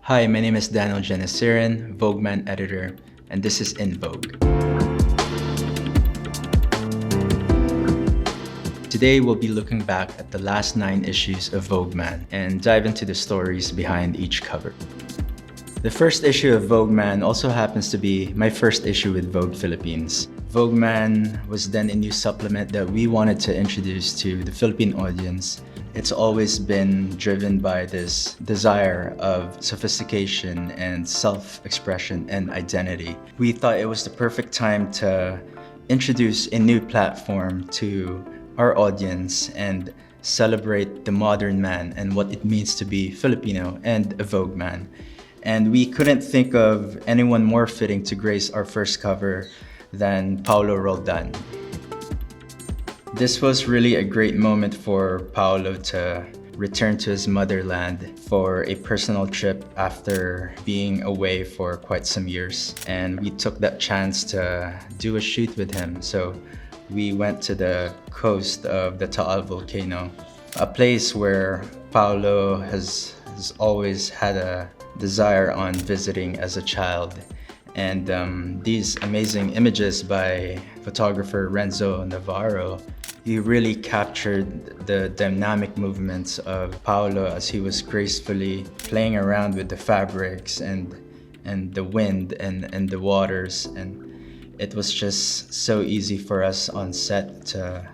Hi, my name is Danyl Geneciran, Vogue Man editor, and this is In Vogue. Today we'll be looking back at the last 9 issues of Vogue Man and dive into the stories behind each cover. The first issue of Vogue Man also happens to be my first issue with Vogue Philippines. Vogue Man was then a new supplement that we wanted to introduce to the Philippine audience. It's always been driven by this desire of sophistication and self-expression and identity. We thought it was the perfect time to introduce a new platform to our audience and celebrate the modern man and what it means to be Filipino and a Vogue man. And we couldn't think of anyone more fitting to grace our first cover than Paolo Roldan. This was really a great moment for Paolo to return to his motherland for a personal trip after being away for quite some years. And we took that chance to do a shoot with him. So we went to the coast of the Taal volcano, a place where Paolo has always had a desire on visiting as a child. And these amazing images by photographer Renzo Navarro, he really captured the dynamic movements of Paolo as he was gracefully playing around with the fabrics and the wind and the waters. And it was just so easy for us on set to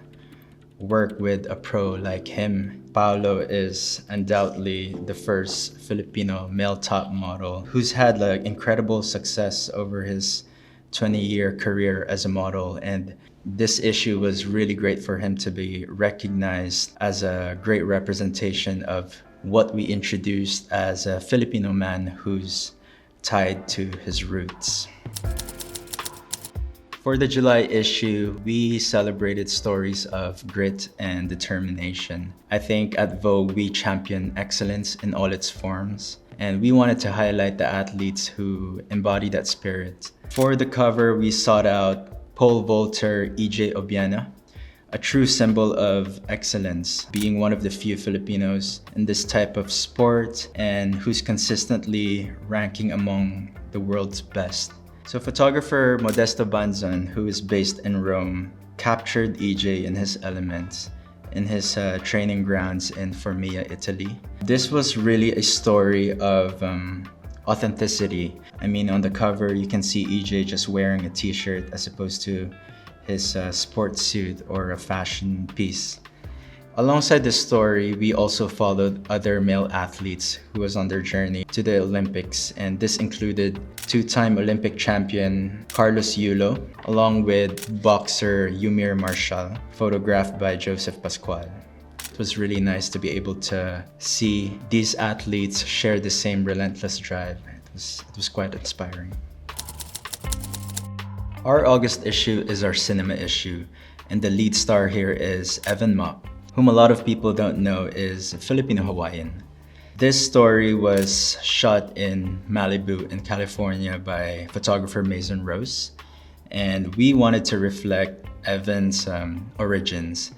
work with a pro like him. Paolo is undoubtedly the first Filipino male top model who's had incredible success over his 20-year career as a model, and this issue was really great for him to be recognized as a great representation of what we introduced as a Filipino man who's tied to his roots. For the July issue, we celebrated stories of grit and determination. I think at Vogue, we champion excellence in all its forms, and we wanted to highlight the athletes who embody that spirit. For the cover, we sought out pole vaulter EJ Obiena, a true symbol of excellence, being one of the few Filipinos in this type of sport and who's consistently ranking among the world's best. So photographer Modesto Banzan, who is based in Rome, captured EJ in his elements in his training grounds in Formia, Italy. This was really a story of authenticity. I mean, on the cover, you can see EJ just wearing a t-shirt as opposed to his sports suit or a fashion piece. Alongside this story, we also followed other male athletes who was on their journey to the Olympics, and this included 2-time Olympic champion Carlos Yulo, along with boxer Yumir Marshall, photographed by Joseph Pascual. It was really nice to be able to see these athletes share the same relentless drive. It was quite inspiring. Our August issue is our cinema issue, and the lead star here is Evan Mok, whom a lot of people don't know is Filipino-Hawaiian. This story was shot in Malibu in California by photographer Mason Rose, and we wanted to reflect Evan's origins,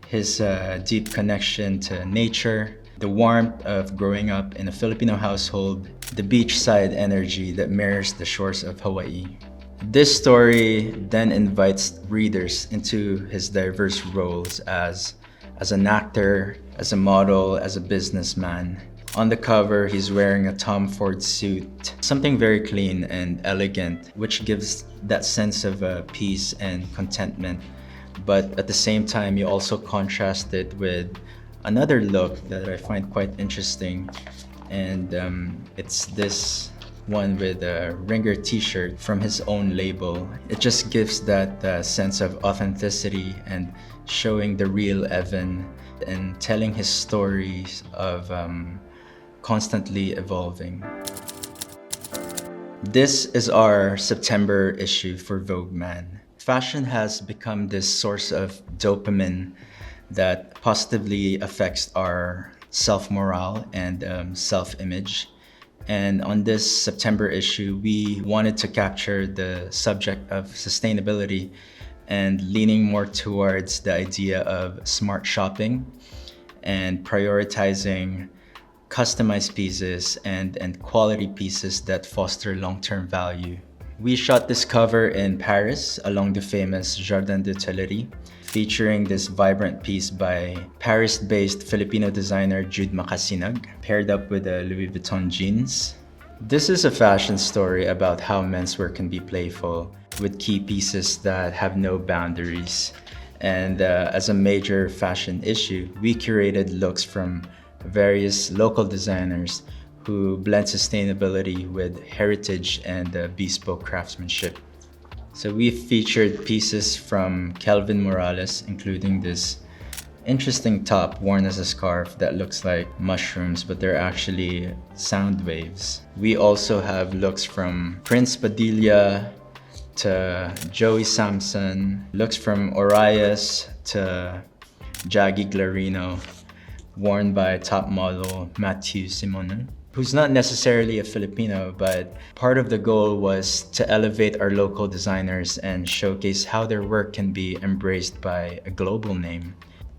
his deep connection to nature, the warmth of growing up in a Filipino household, the beachside energy that mirrors the shores of Hawaii. This story then invites readers into his diverse roles as an actor, as a model, as a businessman. On the cover, he's wearing a Tom Ford suit, something very clean and elegant, which gives that sense of peace and contentment. But at the same time, you also contrast it with another look that I find quite interesting. And it's this one with a Ringer t-shirt from his own label. It just gives that sense of authenticity and showing the real Evan and telling his stories of constantly evolving. This is our September issue for Vogue Man. Fashion has become this source of dopamine that positively affects our self-morale and self-image. And on this September issue, we wanted to capture the subject of sustainability and leaning more towards the idea of smart shopping and prioritizing customized pieces, and quality pieces that foster long-term value. We shot this cover in Paris along the famous Jardin de Tuileries, featuring this vibrant piece by Paris-based Filipino designer Jude Macasinag, paired up with a Louis Vuitton jeans. This is a fashion story about how menswear can be playful, with key pieces that have no boundaries. And as a major fashion issue, we curated looks from various local designers who blend sustainability with heritage and bespoke craftsmanship. So we featured pieces from Kelvin Morales, including this interesting top worn as a scarf that looks like mushrooms, but they're actually sound waves. We also have looks from Prince Padilla to Joey Samson, looks from Orias to Jaggy Glarino, worn by top model Matthew Simonon, who's not necessarily a Filipino, but part of the goal was to elevate our local designers and showcase how their work can be embraced by a global name.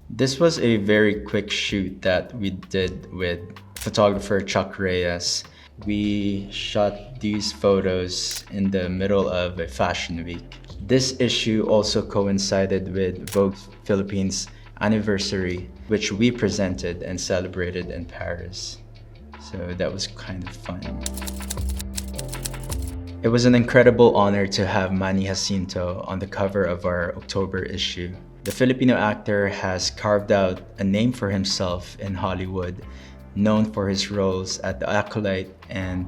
This was a very quick shoot that we did with photographer Chuck Reyes. We shot these photos in the middle of a fashion week. This issue also coincided with Vogue Philippines' anniversary, which we presented and celebrated in Paris. So that was kind of fun. It was an incredible honor to have Manny Jacinto on the cover of our October issue. The Filipino actor has carved out a name for himself in Hollywood, known for his roles at The Acolyte and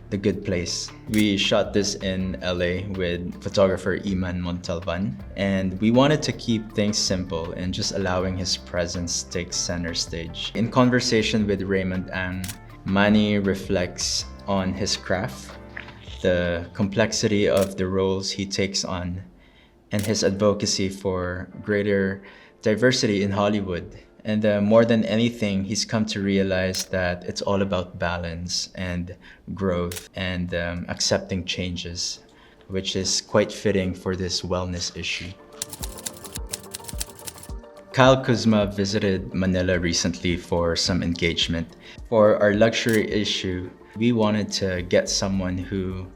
The Good Place. We shot this in LA with photographer Iman Montalban, and we wanted to keep things simple and just allowing his presence take center stage. In conversation with Raymond Ang, Manny reflects on his craft, the complexity of the roles he takes on, and his advocacy for greater diversity in Hollywood. And more than anything, he's come to realize that it's all about balance and growth and accepting changes, which is quite fitting for this wellness issue. Kyle Kuzma visited Manila recently for some engagement. For our luxury issue, we wanted to get someone who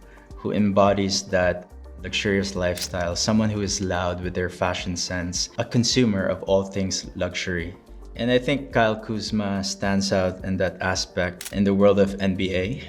embodies that luxurious lifestyle, someone who is loud with their fashion sense, a consumer of all things luxury. And I think Kyle Kuzma stands out in that aspect in the world of NBA.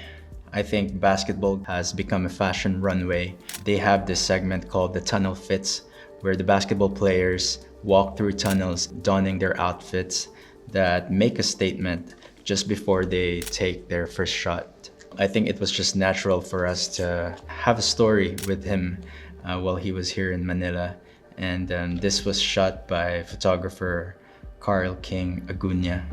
I think basketball has become a fashion runway. They have this segment called the tunnel fits, where the basketball players walk through tunnels donning their outfits that make a statement just before they take their first shot. I think it was just natural for us to have a story with him while he was here in Manila. And this was shot by photographer Carl King Agunya.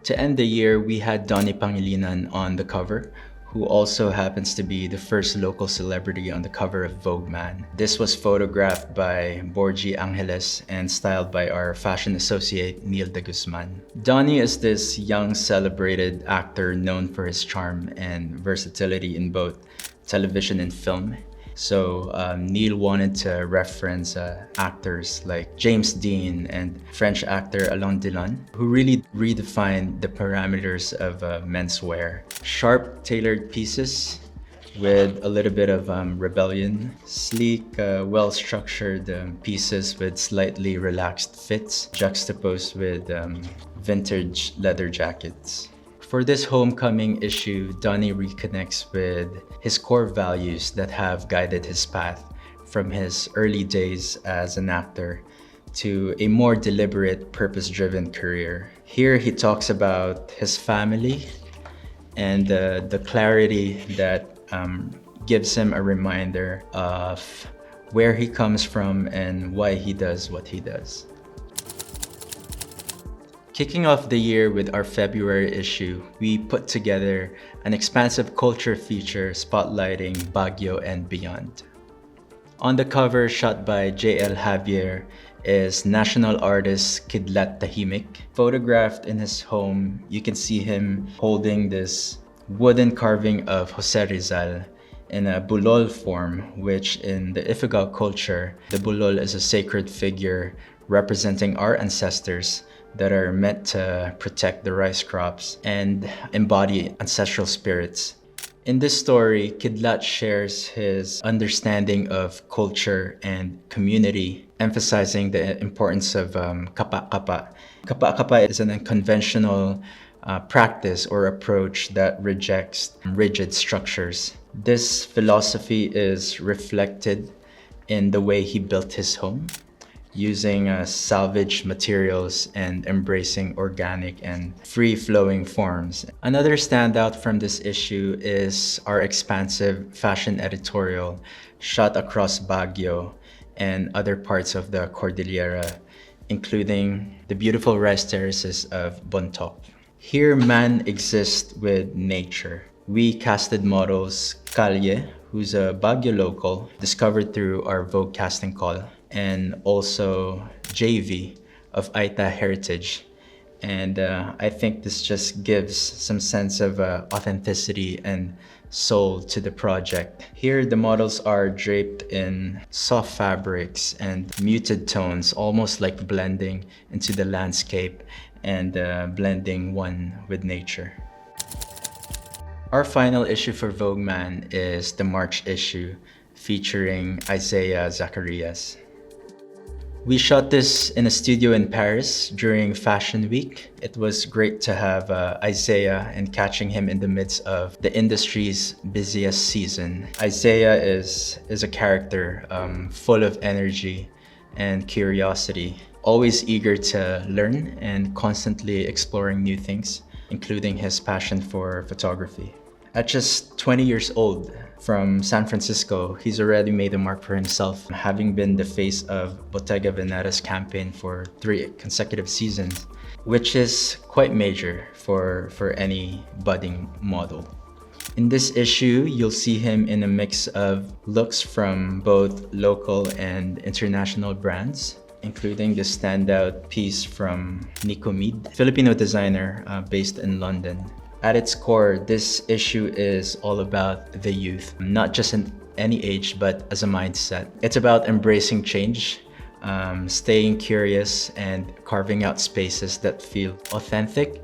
To end the year, we had Donny Pangilinan on the cover, who also happens to be the first local celebrity on the cover of Vogue Man. This was photographed by Borgie Angeles and styled by our fashion associate, Neil de Guzman. Donny is this young, celebrated actor known for his charm and versatility in both television and film. So Neil wanted to reference actors like James Dean and French actor Alain Delon, who really redefined the parameters of menswear. Sharp, tailored pieces with a little bit of rebellion. Sleek, well-structured pieces with slightly relaxed fits, juxtaposed with vintage leather jackets. For this homecoming issue, Donny reconnects with his core values that have guided his path from his early days as an actor to a more deliberate, purpose-driven career. Here he talks about his family and the clarity that gives him a reminder of where he comes from and why he does what he does. Kicking off the year with our February issue, we put together an expansive culture feature spotlighting Baguio and beyond. On the cover, shot by J.L. Javier, is national artist Kidlat Tahimik. Photographed in his home, you can see him holding this wooden carving of Jose Rizal in a bulol form, which in the Ifugao culture, the bulol is a sacred figure representing our ancestors that are meant to protect the rice crops and embody ancestral spirits. In this story, Kidlat shares his understanding of culture and community, emphasizing the importance of kapa-kapa. Kapa-kapa is an unconventional practice or approach that rejects rigid structures. This philosophy is reflected in the way he built his home, using salvaged materials and embracing organic and free-flowing forms. Another standout from this issue is our expansive fashion editorial shot across Baguio and other parts of the Cordillera, including the beautiful rice terraces of Bontoc. Here, man exists with nature. We casted models Kalye, who's a Baguio local, discovered through our Vogue casting call, and also JV of Aita heritage. And I think this just gives some sense of authenticity and soul to the project. Here, the models are draped in soft fabrics and muted tones, almost like blending into the landscape and blending one with nature. Our final issue for Vogue Man is the March issue featuring Isaiah Zacharias. We shot this in a studio in Paris during Fashion Week. It was great to have Isaiah and catching him in the midst of the industry's busiest season. Isaiah is a character full of energy and curiosity, always eager to learn and constantly exploring new things, including his passion for photography. At just 20 years old, from San Francisco, he's already made a mark for himself, having been the face of Bottega Veneta's campaign for 3 consecutive seasons, which is quite major for any budding model. In this issue, you'll see him in a mix of looks from both local and international brands, including the standout piece from Nico Mead, Filipino designer based in London. At its core, this issue is all about the youth, not just in any age, but as a mindset. It's about embracing change, staying curious, and carving out spaces that feel authentic,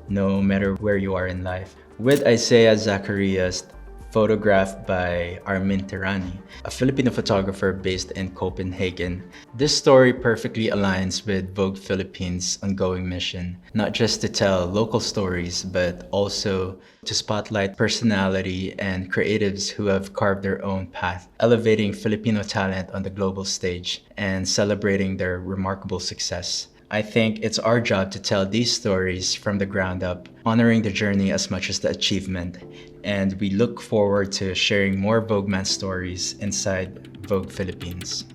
no matter where you are in life. With Isaiah Zacharias, photographed by Armin Tirani, a Filipino photographer based in Copenhagen. This story perfectly aligns with Vogue Philippines' ongoing mission, not just to tell local stories, but also to spotlight personality and creatives who have carved their own path, elevating Filipino talent on the global stage and celebrating their remarkable success. I think it's our job to tell these stories from the ground up, honoring the journey as much as the achievement. And we look forward to sharing more Vogue Man stories inside Vogue Philippines.